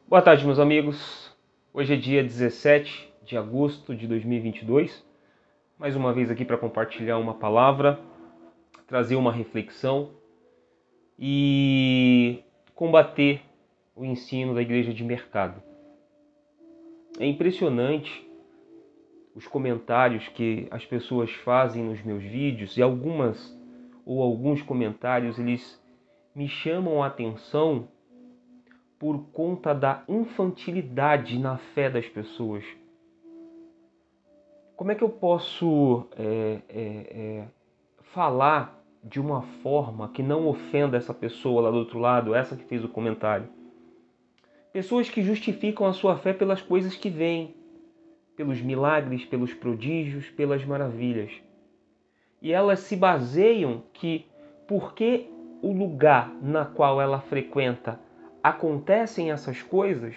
Boa tarde, meus amigos. Hoje é dia 17 de agosto de 2022. Mais uma vez aqui para compartilhar uma palavra, trazer uma reflexão e combater o ensino da igreja de mercado. É impressionante os comentários que as pessoas fazem nos meus vídeos e alguns comentários eles me chamam a atenção por conta da infantilidade na fé das pessoas. Como é que eu posso falar de uma forma que não ofenda essa pessoa lá do outro lado, essa que fez o comentário? Pessoas que justificam a sua fé pelas coisas que veem, pelos milagres, pelos prodígios, pelas maravilhas. E elas se baseiam que porque o lugar na qual ela frequenta acontecem essas coisas,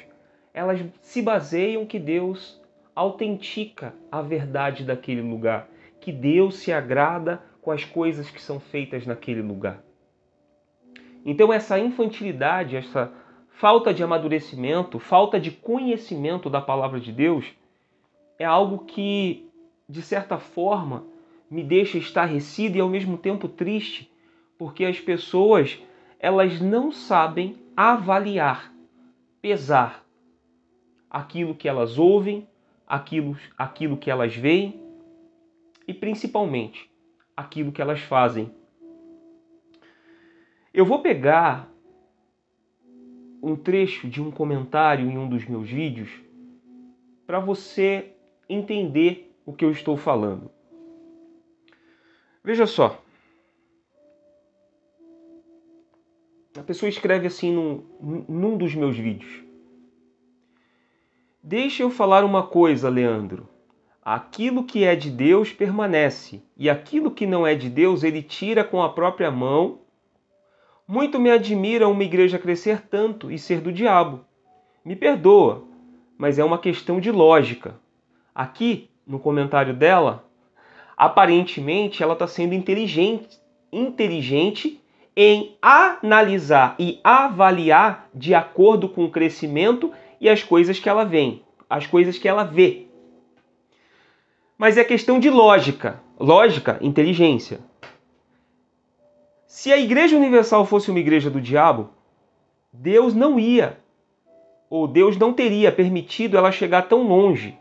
elas se baseiam que Deus autentica a verdade daquele lugar, que Deus se agrada com as coisas que são feitas naquele lugar. Então essa infantilidade, essa falta de amadurecimento, falta de conhecimento da palavra de Deus é algo que, de certa forma, me deixa estarrecido e ao mesmo tempo triste, porque as pessoas elas não sabem avaliar, pesar aquilo que elas ouvem, aquilo que elas veem e principalmente aquilo que elas fazem. Eu vou pegar um trecho de um comentário em um dos meus vídeos para você entender o que eu estou falando. Veja só. A pessoa escreve assim num dos meus vídeos. Deixa eu falar uma coisa, Leandro. Aquilo que é de Deus permanece, e aquilo que não é de Deus ele tira com a própria mão. Muito me admira uma igreja crescer tanto e ser do diabo. Me perdoa, mas é uma questão de lógica. Aqui, no comentário dela, aparentemente ela está sendo inteligente em analisar e avaliar de acordo com o crescimento e as coisas que ela vê, as coisas que ela vê. Mas é questão de lógica. Lógica, inteligência. Se a Igreja Universal fosse uma igreja do diabo, Deus não teria permitido ela chegar tão longe.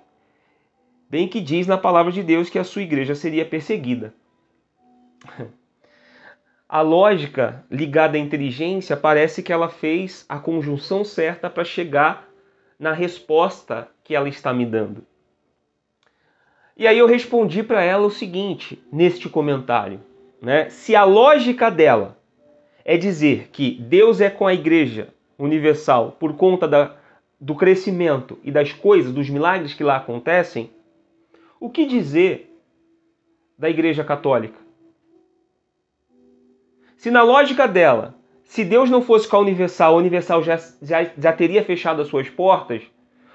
Bem que diz na palavra de Deus que a sua igreja seria perseguida. A lógica ligada à inteligência parece que ela fez a conjunção certa para chegar na resposta que ela está me dando. E aí eu respondi para ela o seguinte, neste comentário, né? Se a lógica dela é dizer que Deus é com a Igreja Universal por conta do crescimento e das coisas, dos milagres que lá acontecem, o que dizer da Igreja Católica? Se na lógica dela, se Deus não fosse com a Universal já teria fechado as suas portas,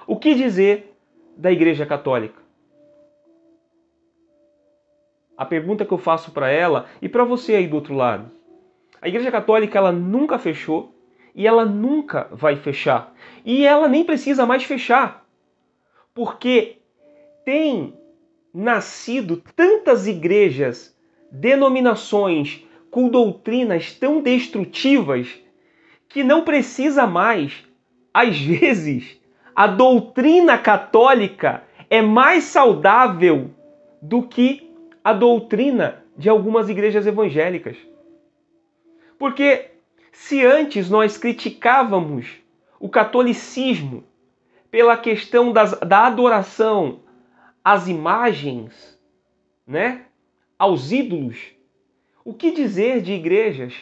o que dizer da Igreja Católica? A pergunta que eu faço para ela e para você aí do outro lado. A Igreja Católica ela nunca fechou e ela nunca vai fechar. E ela nem precisa mais fechar. Porque tem nascido tantas igrejas, denominações com doutrinas tão destrutivas que não precisa mais. Às vezes, a doutrina católica é mais saudável do que a doutrina de algumas igrejas evangélicas. Porque se antes nós criticávamos o catolicismo pela questão da adoração às imagens, né, aos ídolos, o que dizer de igrejas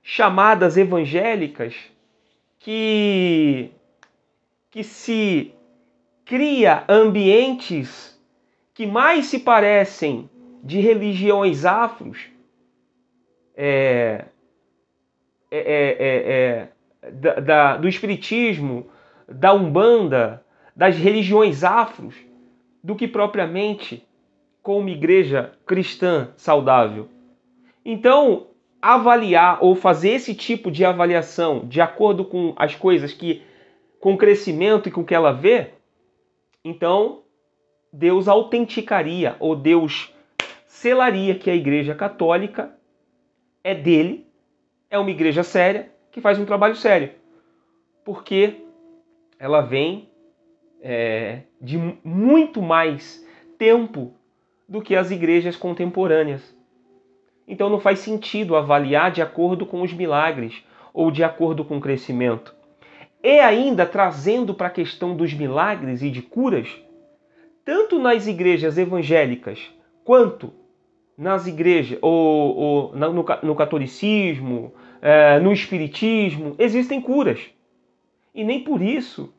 chamadas evangélicas que se cria ambientes que mais se parecem de religiões afros, do espiritismo, da Umbanda, das religiões afros, do que propriamente com uma igreja cristã saudável. Então, avaliar ou fazer esse tipo de avaliação de acordo com as coisas que com o crescimento e com o que ela vê, então Deus autenticaria, ou Deus selaria que a Igreja Católica é dele, é uma igreja séria, que faz um trabalho sério. Porque ela vem de muito mais tempo do que as igrejas contemporâneas. Então não faz sentido avaliar de acordo com os milagres ou de acordo com o crescimento. E ainda trazendo para a questão dos milagres e de curas, tanto nas igrejas evangélicas quanto nas igrejas, no catolicismo, no espiritismo, existem curas. E nem por isso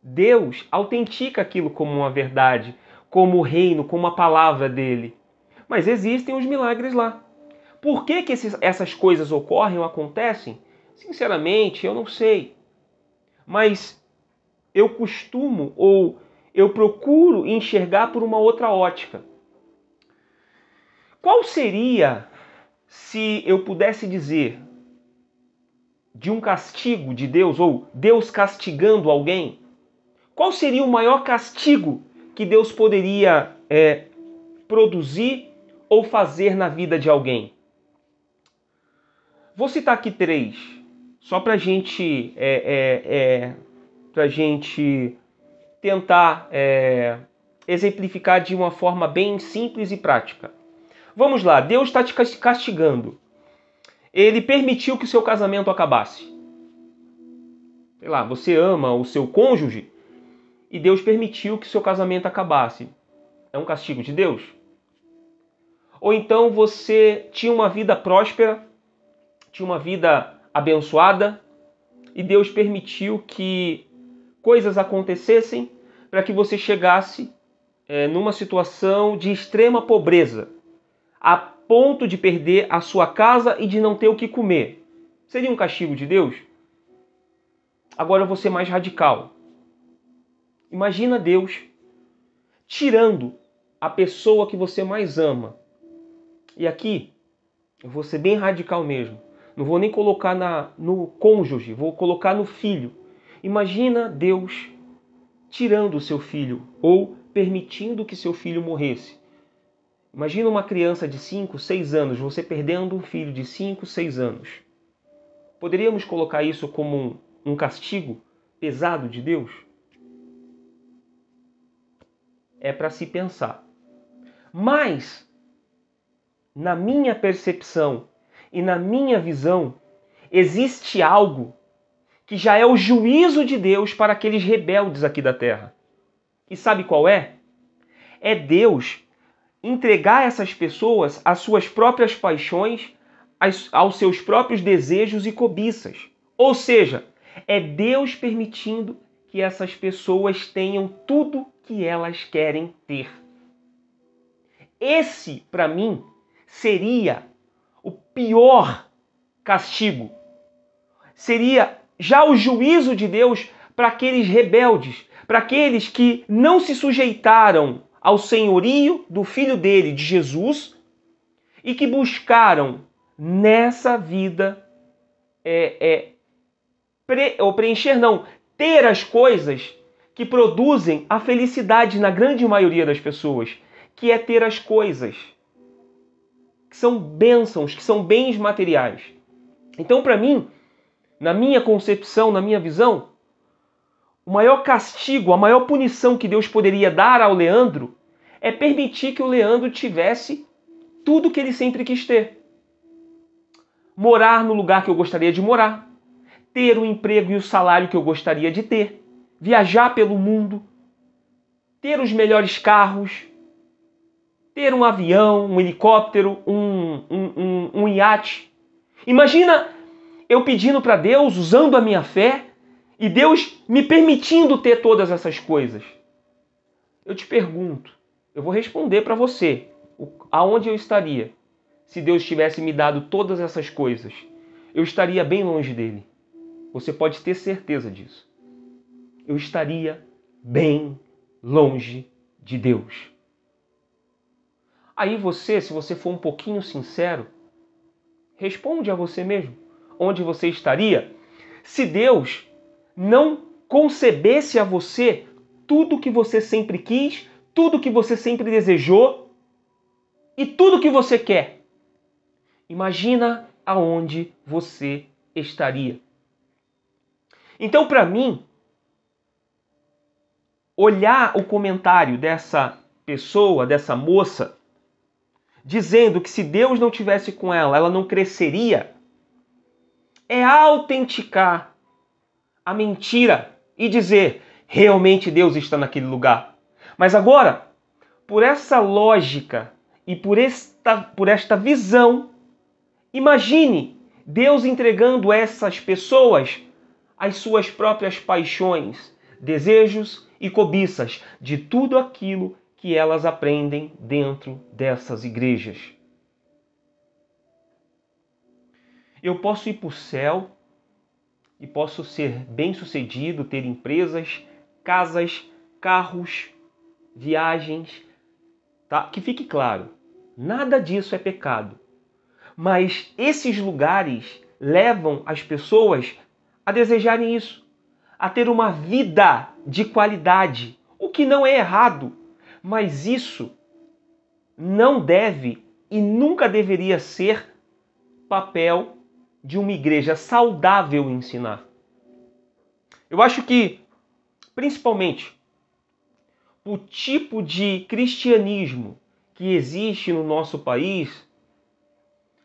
Deus autentica aquilo como uma verdade, como o reino, como a palavra dele. Mas existem os milagres lá. Por que essas coisas ocorrem ou acontecem? Sinceramente, eu não sei. Mas eu costumo ou eu procuro enxergar por uma outra ótica. Qual seria, se eu pudesse dizer, de um castigo de Deus, ou Deus castigando alguém? Qual seria o maior castigo que Deus poderia produzir ou fazer na vida de alguém? Vou citar aqui 3, só para a gente tentar exemplificar de uma forma bem simples e prática. Vamos lá, Deus está te castigando. Ele permitiu que o seu casamento acabasse. Sei lá, você ama o seu cônjuge e Deus permitiu que o seu casamento acabasse. É um castigo de Deus? Ou então você tinha uma vida próspera, tinha uma vida abençoada e Deus permitiu que coisas acontecessem para que você chegasse numa situação de extrema pobreza, a ponto de perder a sua casa e de não ter o que comer. Seria um castigo de Deus? Agora eu vou ser mais radical. Imagina Deus tirando a pessoa que você mais ama. E aqui eu vou ser bem radical mesmo. Não vou nem colocar no cônjuge, vou colocar no filho. Imagina Deus tirando o seu filho ou permitindo que seu filho morresse. Imagina uma criança de 5, 6 anos, você perdendo um filho de 5, 6 anos. Poderíamos colocar isso como um castigo pesado de Deus? É para se pensar. Mas, na minha percepção e na minha visão, existe algo que já é o juízo de Deus para aqueles rebeldes aqui da terra. E sabe qual é? É Deus entregar essas pessoas às suas próprias paixões, aos seus próprios desejos e cobiças. Ou seja, é Deus permitindo que essas pessoas tenham tudo que elas querem ter. Esse, para mim, seria o pior castigo. Seria já o juízo de Deus para aqueles rebeldes, para aqueles que não se sujeitaram ao senhorio do Filho dele, de Jesus, e que buscaram nessa vida ter as coisas que produzem a felicidade na grande maioria das pessoas, que é ter as coisas, que são bênçãos, que são bens materiais. Então, para mim, na minha concepção, na minha visão, o maior castigo, a maior punição que Deus poderia dar ao Leandro é permitir que o Leandro tivesse tudo que ele sempre quis ter. Morar no lugar que eu gostaria de morar, ter o emprego e o salário que eu gostaria de ter, viajar pelo mundo, ter os melhores carros, ter um avião, um helicóptero, um iate. Imagina eu pedindo para Deus, usando a minha fé, e Deus me permitindo ter todas essas coisas. Eu te pergunto, eu vou responder para você, aonde eu estaria se Deus tivesse me dado todas essas coisas? Eu estaria bem longe dele. Você pode ter certeza disso. Eu estaria bem longe de Deus. Aí você, se você for um pouquinho sincero, responde a você mesmo onde você estaria se Deus não concebesse a você tudo que você sempre quis, tudo que você sempre desejou e tudo que você quer. Imagina aonde você estaria. Então, para mim, olhar o comentário dessa pessoa, dessa moça, dizendo que se Deus não tivesse com ela, ela não cresceria, é autenticar a mentira e dizer, realmente Deus está naquele lugar. Mas agora, por essa lógica e por esta visão, imagine Deus entregando a essas pessoas as suas próprias paixões, desejos e cobiças de tudo aquilo que elas aprendem dentro dessas igrejas. Eu posso ir para o céu e posso ser bem-sucedido, ter empresas, casas, carros, viagens, tá? Que fique claro, nada disso é pecado. Mas esses lugares levam as pessoas a desejarem isso, a ter uma vida de qualidade, o que não é errado, mas isso não deve e nunca deveria ser papel de uma igreja saudável ensinar. Eu acho que, principalmente, o tipo de cristianismo que existe no nosso país,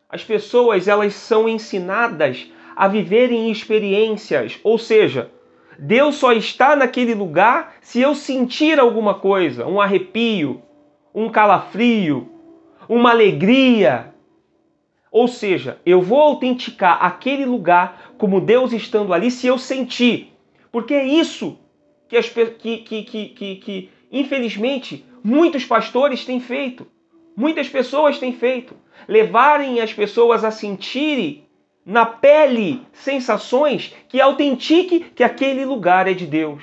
as pessoas elas são ensinadas a viverem experiências, ou seja, Deus só está naquele lugar se eu sentir alguma coisa, um arrepio, um calafrio, uma alegria. Ou seja, eu vou autenticar aquele lugar como Deus estando ali se eu sentir. Porque é isso que infelizmente, muitos pastores têm feito. Muitas pessoas têm feito. Levarem as pessoas a sentirem na pele sensações que autentique que aquele lugar é de Deus.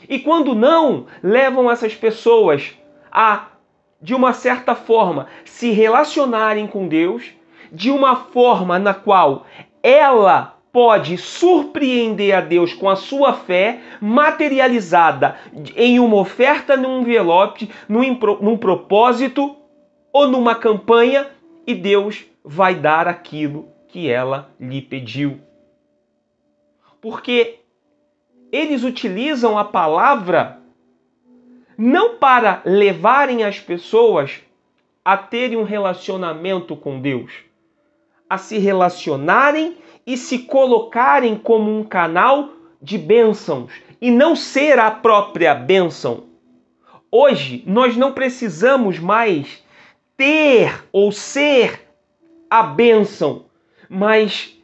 E quando não, levam essas pessoas a, de uma certa forma, se relacionarem com Deus, de uma forma na qual ela pode surpreender a Deus com a sua fé materializada em uma oferta num envelope, num propósito ou numa campanha, e Deus vai dar aquilo que ela lhe pediu. Porque eles utilizam a palavra não para levarem as pessoas a terem um relacionamento com Deus, a se relacionarem e se colocarem como um canal de bênçãos e não ser a própria bênção. Hoje, nós não precisamos mais ter ou ser a bênção, mas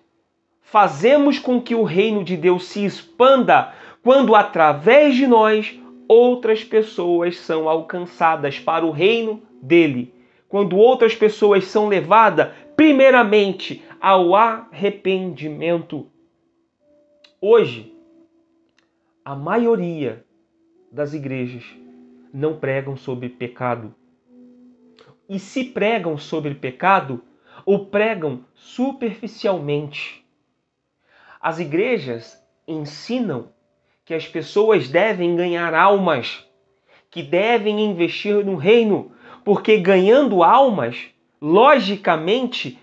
fazemos com que o reino de Deus se expanda quando, através de nós, outras pessoas são alcançadas para o reino dele. Quando outras pessoas são levadas, primeiramente, ao arrependimento. Hoje, a maioria das igrejas não pregam sobre pecado. E se pregam sobre pecado, o pregam superficialmente. As igrejas ensinam que as pessoas devem ganhar almas, que devem investir no reino, porque ganhando almas, logicamente,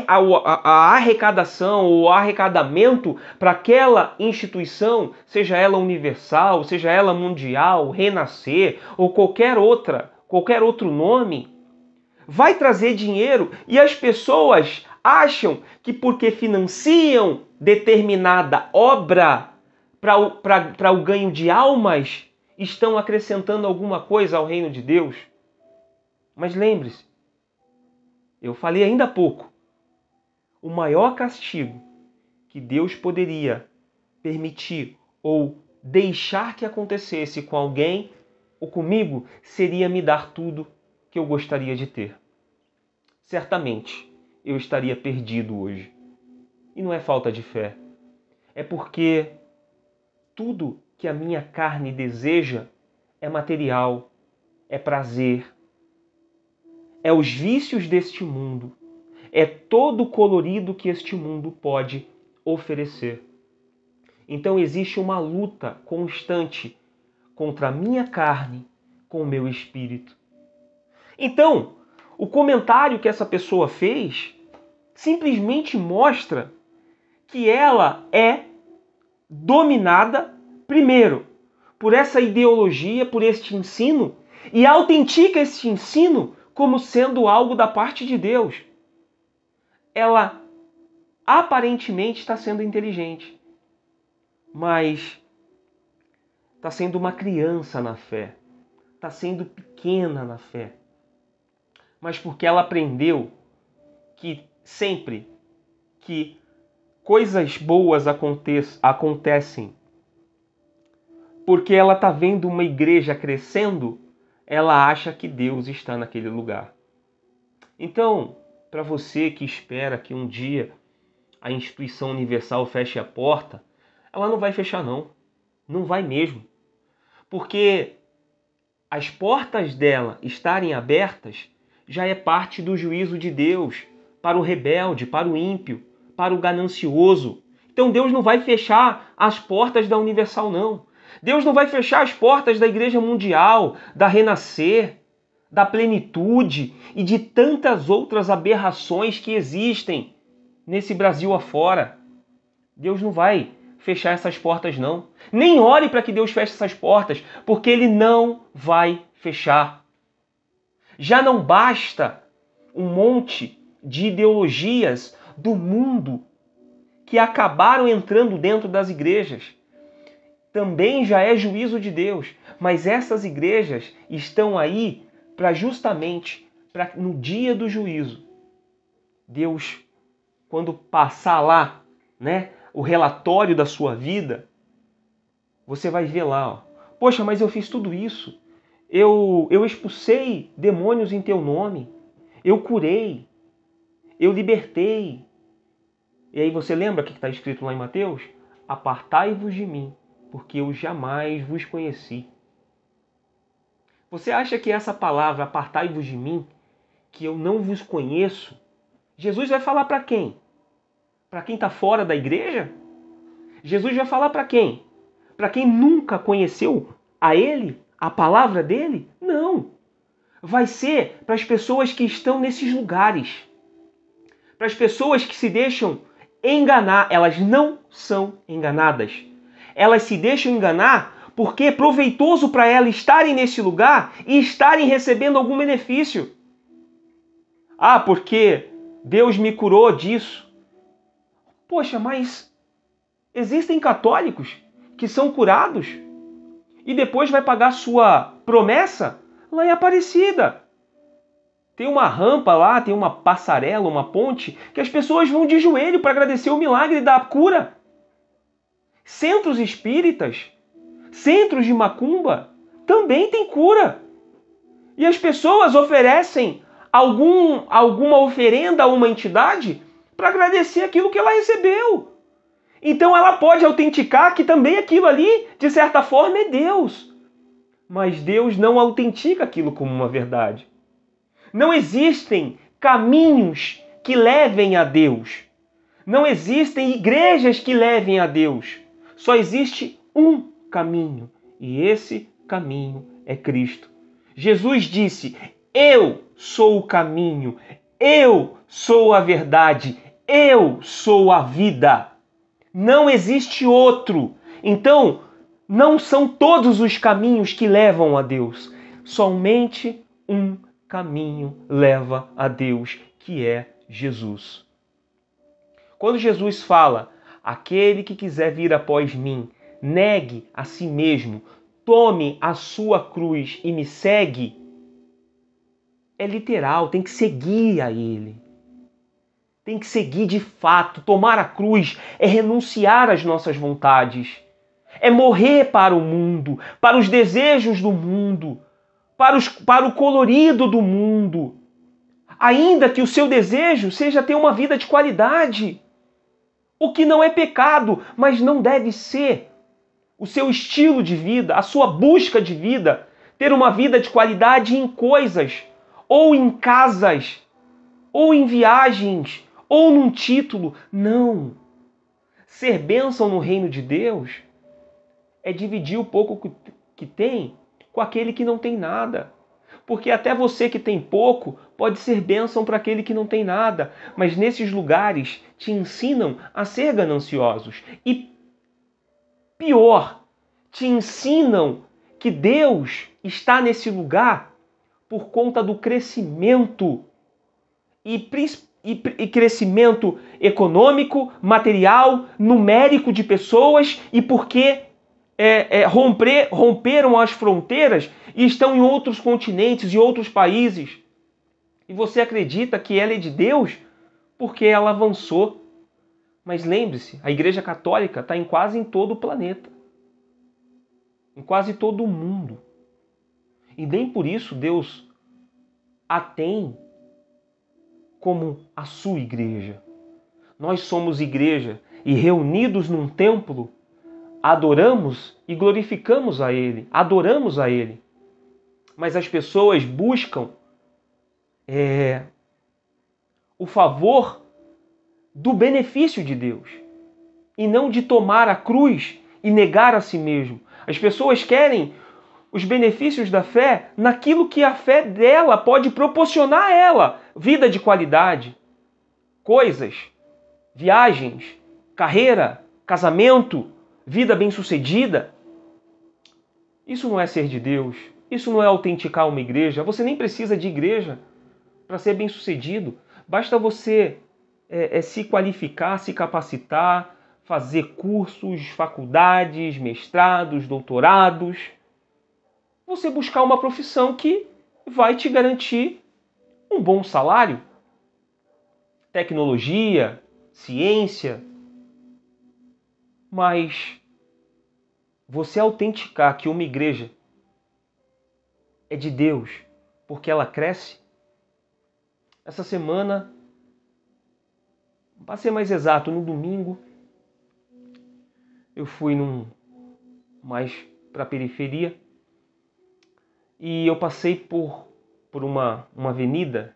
a arrecadação, o arrecadamento para aquela instituição, seja ela universal, seja ela mundial, renascer ou qualquer outro nome, vai trazer dinheiro, e as pessoas acham que porque financiam determinada obra para o ganho de almas, estão acrescentando alguma coisa ao reino de Deus. Mas lembre-se, eu falei ainda há pouco, o maior castigo que Deus poderia permitir ou deixar que acontecesse com alguém ou comigo seria me dar tudo que eu gostaria de ter. Certamente eu estaria perdido hoje. E não é falta de fé. É porque tudo que a minha carne deseja é material, é prazer, é os vícios deste mundo, é todo o colorido que este mundo pode oferecer. Então existe uma luta constante contra a minha carne com o meu espírito. Então, o comentário que essa pessoa fez simplesmente mostra que ela é dominada, primeiro, por essa ideologia, por este ensino, e autentica este ensino como sendo algo da parte de Deus. Ela aparentemente está sendo inteligente, mas está sendo uma criança na fé, está sendo pequena na fé. Mas porque ela aprendeu que sempre que coisas boas acontecem, porque ela está vendo uma igreja crescendo, ela acha que Deus está naquele lugar. Então, para você que espera que um dia a instituição universal feche a porta, ela não vai fechar não. Não vai mesmo. Porque as portas dela estarem abertas já é parte do juízo de Deus para o rebelde, para o ímpio, para o ganancioso. Então Deus não vai fechar as portas da Universal, não. Deus não vai fechar as portas da Igreja Mundial, da Renascer, da Plenitude e de tantas outras aberrações que existem nesse Brasil afora. Deus não vai fechar essas portas, não. Nem ore para que Deus feche essas portas, porque Ele não vai fechar. Já não basta um monte de ideologias do mundo que acabaram entrando dentro das igrejas. Também já é juízo de Deus, mas essas igrejas estão aí para justamente no dia do juízo. Deus, quando passar lá, o relatório da sua vida, você vai ver lá, ó, poxa, mas eu fiz tudo isso. Eu expulsei demônios em teu nome. Eu curei. Eu libertei. E aí você lembra o que está escrito lá em Mateus? Apartai-vos de mim, porque eu jamais vos conheci. Você acha que essa palavra, apartai-vos de mim, que eu não vos conheço, Jesus vai falar para quem? Para quem está fora da igreja? Jesus vai falar para quem? Para quem nunca conheceu a Ele, a palavra dele? Não. Vai ser para as pessoas que estão nesses lugares. Para as pessoas que se deixam enganar. Elas não são enganadas. Elas se deixam enganar porque é proveitoso para elas estarem nesse lugar e estarem recebendo algum benefício. Ah, porque Deus me curou disso. Poxa, mas existem católicos que são curados e depois vai pagar sua promessa lá em Aparecida. Tem uma rampa lá, tem uma passarela, uma ponte, que as pessoas vão de joelho para agradecer o milagre da cura. Centros espíritas, centros de macumba, também tem cura. E as pessoas oferecem alguma oferenda a uma entidade para agradecer aquilo que ela recebeu. Então ela pode autenticar que também aquilo ali, de certa forma, é Deus. Mas Deus não autentica aquilo como uma verdade. Não existem caminhos que levem a Deus. Não existem igrejas que levem a Deus. Só existe um caminho. E esse caminho é Cristo. Jesus disse: eu sou o caminho, eu sou a verdade, eu sou a vida. Não existe outro. Então, não são todos os caminhos que levam a Deus. Somente um caminho leva a Deus, que é Jesus. Quando Jesus fala, aquele que quiser vir após mim, negue a si mesmo, tome a sua cruz e me segue, é literal, tem que seguir a Ele. Tem que seguir de fato. Tomar a cruz é renunciar às nossas vontades. É morrer para o mundo, para os desejos do mundo, para o colorido do mundo. Ainda que o seu desejo seja ter uma vida de qualidade. O que não é pecado, mas não deve ser o seu estilo de vida, a sua busca de vida, ter uma vida de qualidade em coisas, ou em casas, ou em viagens, ou num título. Não. ser bênção no reino de Deus é dividir o pouco que tem com aquele que não tem nada. Porque até você que tem pouco pode ser bênção para aquele que não tem nada. Mas nesses lugares te ensinam a ser gananciosos. E pior, te ensinam que Deus está nesse lugar por conta do crescimento e crescimento econômico, material, numérico de pessoas e porque romperam as fronteiras e estão em outros continentes e outros países. E você acredita que ela é de Deus porque ela avançou. Mas lembre-se, a Igreja Católica está em quase em todo o planeta. Em quase todo o mundo. E nem por isso Deus a tem como a sua igreja. Nós somos igreja e reunidos num templo, adoramos e glorificamos a Ele, adoramos a Ele. Mas as pessoas buscam o favor do benefício de Deus e não de tomar a cruz e negar a si mesmo. As pessoas querem os benefícios da fé naquilo que a fé dela pode proporcionar a ela. Vida de qualidade, coisas, viagens, carreira, casamento, vida bem-sucedida. Isso não é ser de Deus. Isso não é autenticar uma igreja. Você nem precisa de igreja para ser bem-sucedido. Basta você se qualificar, se capacitar, fazer cursos, faculdades, mestrados, doutorados. Você buscar uma profissão que vai te garantir um bom salário. Tecnologia, ciência. Mas você autenticar que uma igreja é de Deus porque ela cresce. Essa semana, para ser mais exato, no domingo, eu fui mais para a periferia e eu passei por uma avenida,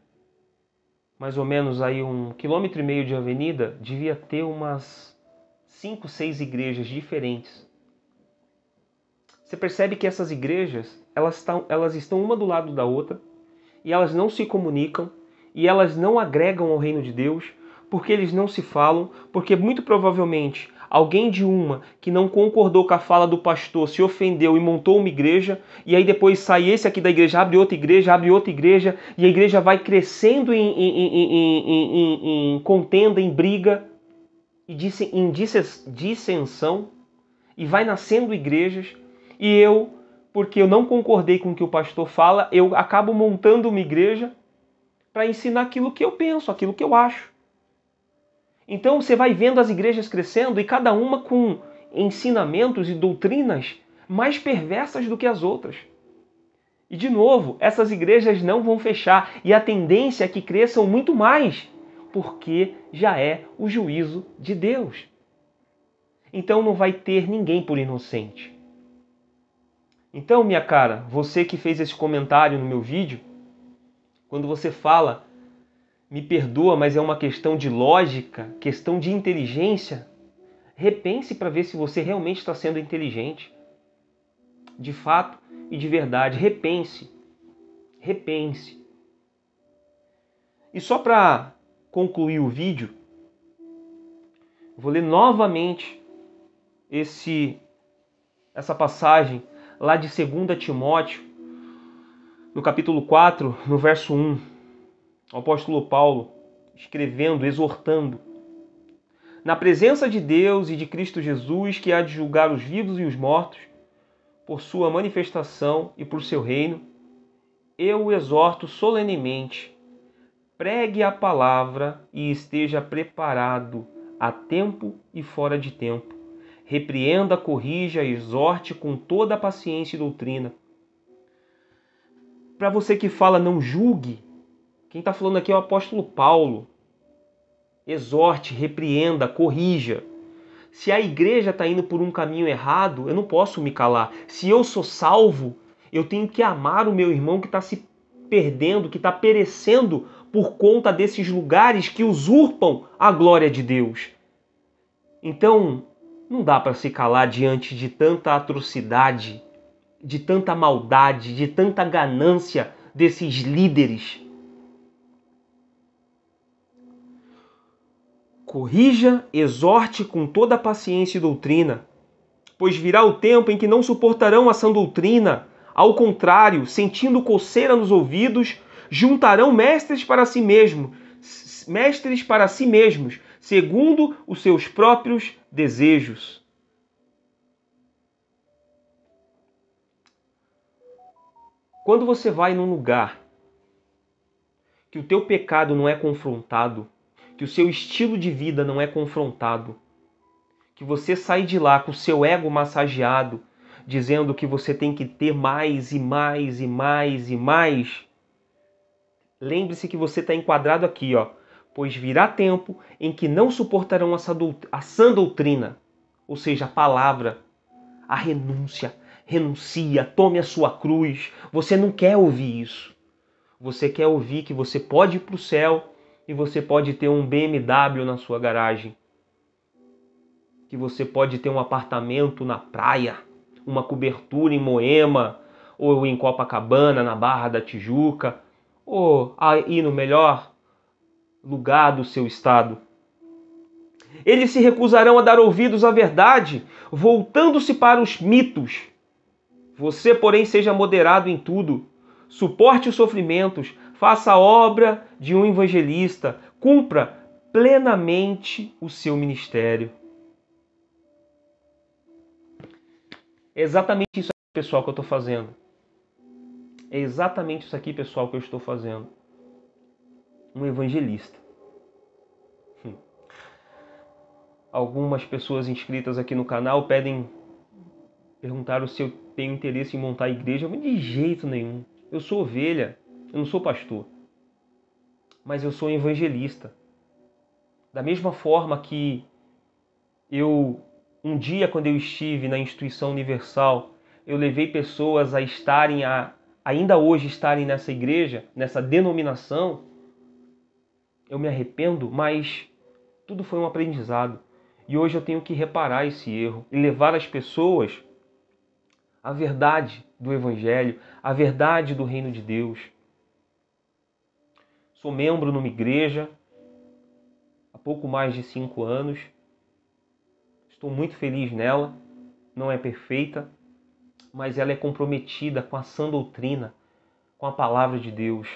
mais ou menos aí 1,5 km de avenida, devia ter umas 5, 6 igrejas diferentes. Você percebe que essas igrejas, elas estão uma do lado da outra e elas não se comunicam e elas não agregam ao reino de Deus porque eles não se falam, porque muito provavelmente alguém de uma que não concordou com a fala do pastor se ofendeu e montou uma igreja, e aí depois sai esse aqui da igreja, abre outra igreja, e a igreja vai crescendo em contenda, em briga, e em dissensão, e vai nascendo igrejas, e eu, porque eu não concordei com o que o pastor fala, eu acabo montando uma igreja para ensinar aquilo que eu penso, aquilo que eu acho. Então você vai vendo as igrejas crescendo e cada uma com ensinamentos e doutrinas mais perversas do que as outras. E de novo, essas igrejas não vão fechar e a tendência é que cresçam muito mais, porque já é o juízo de Deus. Então não vai ter ninguém por inocente. Então, minha cara, você que fez esse comentário no meu vídeo, quando você fala me perdoa, mas é uma questão de lógica, questão de inteligência, repense para ver se você realmente está sendo inteligente. De fato e de verdade, repense. Repense. E só para concluir o vídeo, vou ler novamente essa passagem lá de 2 Timóteo, no capítulo 4, no verso 1. O apóstolo Paulo escrevendo, exortando: na presença de Deus e de Cristo Jesus, que há de julgar os vivos e os mortos, por sua manifestação e por seu reino, eu o exorto solenemente, pregue a palavra e esteja preparado a tempo e fora de tempo. Repreenda, corrija, exorte com toda a paciência e doutrina. Para você que fala não julgue, quem está falando aqui é o apóstolo Paulo. Exorte, repreenda, corrija. Se a igreja está indo por um caminho errado, eu não posso me calar. Se eu sou salvo, eu tenho que amar o meu irmão que está se perdendo, que está perecendo por conta desses lugares que usurpam a glória de Deus. Então, não dá para se calar diante de tanta atrocidade, de tanta maldade, de tanta ganância desses líderes. Corrija, exorte com toda a paciência e doutrina, pois virá o tempo em que não suportarão a sã doutrina. Ao contrário, sentindo coceira nos ouvidos, juntarão mestres para si mesmos, segundo os seus próprios desejos. Quando você vai num lugar que o teu pecado não é confrontado, que o seu estilo de vida não é confrontado, que você sai de lá com o seu ego massageado, dizendo que você tem que ter mais e mais e mais e mais, lembre-se que você está enquadrado aqui, ó. Pois virá tempo em que não suportarão a sã doutrina, ou seja, a palavra, a renúncia. Renuncia, tome a sua cruz. Você não quer ouvir isso. Você quer ouvir que você pode ir para o céu e você pode ter um BMW na sua garagem. Que você pode ter um apartamento na praia, uma cobertura em Moema, ou em Copacabana, na Barra da Tijuca, ou aí no melhor lugar do seu estado. Eles se recusarão a dar ouvidos à verdade, voltando-se para os mitos. Você, porém, seja moderado em tudo. Suporte os sofrimentos, faça a obra de um evangelista, cumpra plenamente o seu ministério. É exatamente isso aqui, pessoal, que eu estou fazendo. É exatamente isso aqui, pessoal, que eu estou fazendo. Um evangelista. Algumas pessoas inscritas aqui no canal perguntaram se eu tenho interesse em montar a igreja. Mas de jeito nenhum. Eu sou ovelha, eu não sou pastor. Mas eu sou evangelista. Da mesma forma que um dia, quando eu estive na Instituição Universal, eu levei pessoas a estarem, ainda hoje estarem nessa igreja, nessa denominação, eu me arrependo, mas tudo foi um aprendizado. E hoje eu tenho que reparar esse erro e levar as pessoas à verdade do Evangelho, à verdade do Reino de Deus. Sou membro numa igreja há pouco mais de 5 anos. Estou muito feliz nela. Não é perfeita, mas ela é comprometida com a sã doutrina, com a palavra de Deus.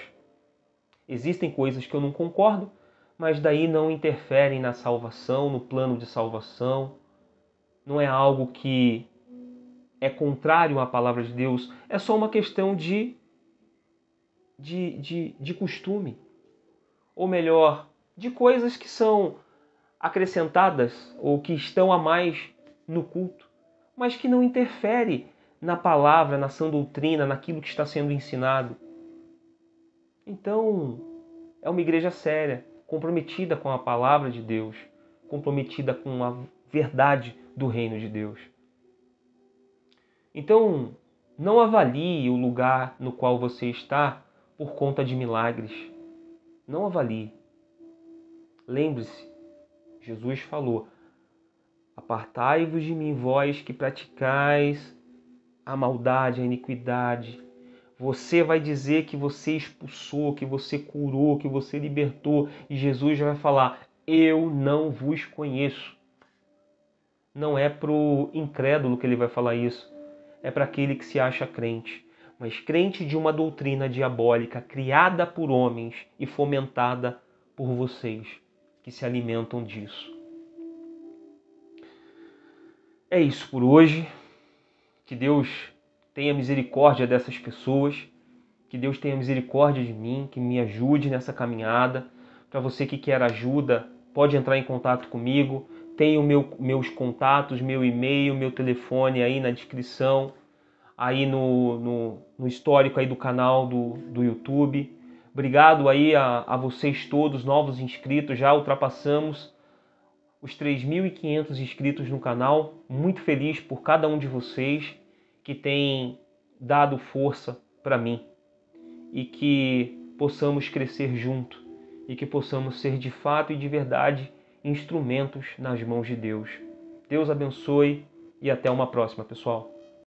Existem coisas que eu não concordo, mas daí não interferem na salvação, no plano de salvação. Não é algo que é contrário à palavra de Deus. É só uma questão de costume. Ou melhor, de coisas que são acrescentadas ou que estão a mais no culto, mas que não interfere na palavra, na sã doutrina, naquilo que está sendo ensinado. Então, é uma igreja séria, comprometida com a palavra de Deus, comprometida com a verdade do reino de Deus. Então, não avalie o lugar no qual você está por conta de milagres. Não avalie. Lembre-se, Jesus falou: apartai-vos de mim, vós que praticais a maldade, a iniquidade. Você vai dizer que você expulsou, que você curou, que você libertou. E Jesus já vai falar: eu não vos conheço. Não é para o incrédulo que ele vai falar isso. É para aquele que se acha crente. Mas crente de uma doutrina diabólica criada por homens e fomentada por vocês, que se alimentam disso. É isso por hoje. Que Deus tenha misericórdia dessas pessoas. Que Deus tenha misericórdia de mim, que me ajude nessa caminhada. Para você que quer ajuda, pode entrar em contato comigo. Tenho meus contatos, meu e-mail, meu telefone aí na descrição, aí no histórico aí do canal do YouTube. Obrigado aí a vocês todos, novos inscritos. Já ultrapassamos os 3.500 inscritos no canal. Muito feliz por cada um de vocês que tem dado força para mim. E que possamos crescer junto. E que possamos ser de fato e de verdade instrumentos nas mãos de Deus. Deus abençoe e até uma próxima, pessoal.